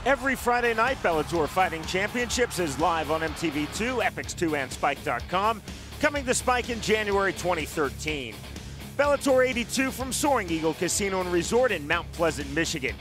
Every Friday night, Bellator Fighting Championships is live on MTV2, Epix2, and Spike.com, coming to Spike in January 2013. Bellator 82 from Soaring Eagle Casino and Resort in Mount Pleasant, Michigan.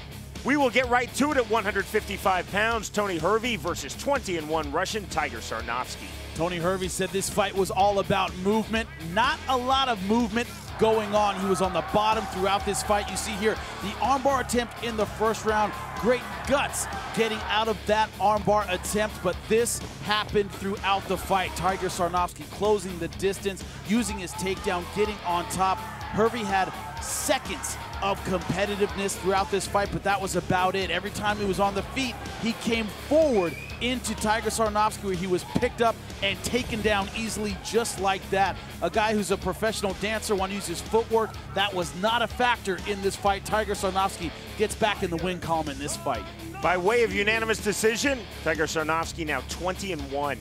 We will get right to it at 155 pounds. Tony Hervey versus 20-1 Russian Tiger Sarnovsky. Tony Hervey said this fight was all about movement. Not a lot of movement going on. He was on the bottom throughout this fight. You see here the armbar attempt in the first round. Great guts getting out of that armbar attempt, but this happened throughout the fight. Tiger Sarnovsky closing the distance, using his takedown, getting on top. Hervey had seconds of competitiveness throughout this fight, but that was about it. Every time he was on the feet, he came forward into Tiger Sarnovsky, where he was picked up and taken down easily just like that. A guy who's a professional dancer, want to use his footwork. That was not a factor in this fight. Tiger Sarnovsky gets back in the win column in this fight. By way of unanimous decision, Tiger Sarnovsky now 20-1.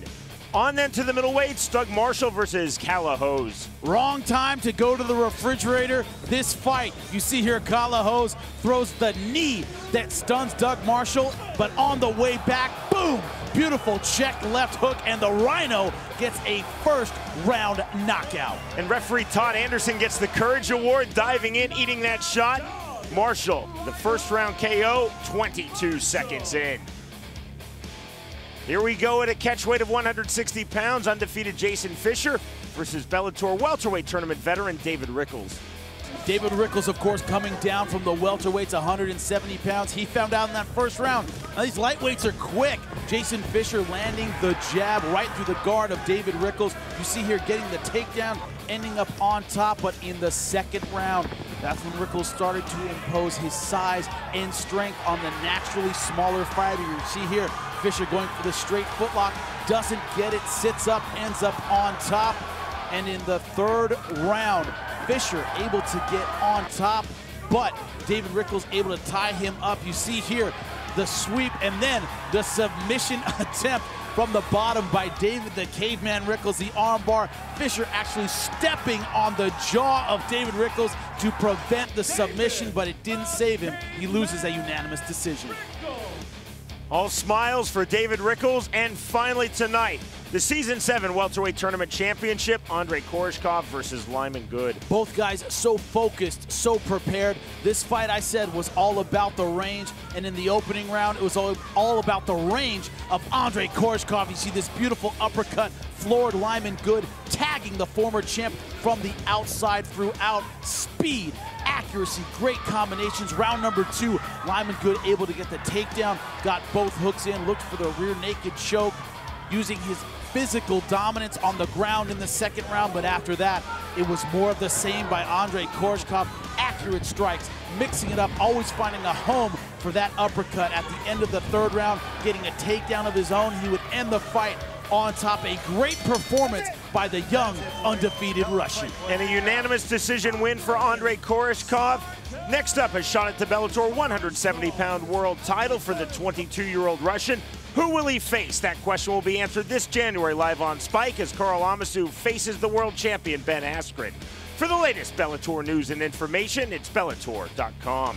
On then to the middleweights, Doug Marshall versus Calahose. Wrong time to go to the refrigerator. This fight, you see here, Calahose throws the knee that stuns Doug Marshall, but on the way back, boom, beautiful check left hook, and the Rhino gets a first round knockout. And referee Todd Anderson gets the Courage Award, diving in, eating that shot. Marshall, the first round KO, 22 seconds in. Here we go at a catchweight of 160 pounds, undefeated Jason Fisher versus Bellator welterweight tournament veteran David Rickles. David Rickles, of course, coming down from the welterweights, 170 pounds. He found out in that first round. Now, these lightweights are quick. Jason Fisher landing the jab right through the guard of David Rickles. You see here getting the takedown, ending up on top, but in the second round, that's when Rickles started to impose his size and strength on the naturally smaller fighter. You see here, Fisher going for the straight footlock, doesn't get it, sits up, ends up on top. And in the third round, Fisher able to get on top, but David Rickles able to tie him up. You see here the sweep and then the submission attempt from the bottom by David the Caveman Rickles, the armbar. Fisher actually stepping on the jaw of David Rickles to prevent the submission, but it didn't save him. He loses a unanimous decision. All smiles for David Rickles, and finally tonight, the Season 7 Welterweight Tournament Championship, Andrey Koreshkov versus Lyman Good. Both guys so focused, so prepared. This fight, I said, was all about the range, and in the opening round, it was all about the range of Andrey Koreshkov. You see this beautiful uppercut, floored Lyman Good, tagging the former champ from the outside throughout. Speed, accuracy, great combinations. Round number 2, Lyman Good able to get the takedown, got both hooks in, looked for the rear naked choke, using his physical dominance on the ground in the second round, but after that, it was more of the same by Andrey Koreshkov. Accurate strikes, mixing it up, always finding a home for that uppercut. At the end of the third round, getting a takedown of his own, he would end the fight on top. A great performance by the young, undefeated Russian. And a unanimous decision win for Andrey Koreshkov. Next up, a shot at the Bellator 170-pound world title for the 22-year-old Russian. Who will he face? That question will be answered this January live on Spike as Carl Amasu faces the world champion Ben Askren. For the latest Bellator news and information, it's Bellator.com.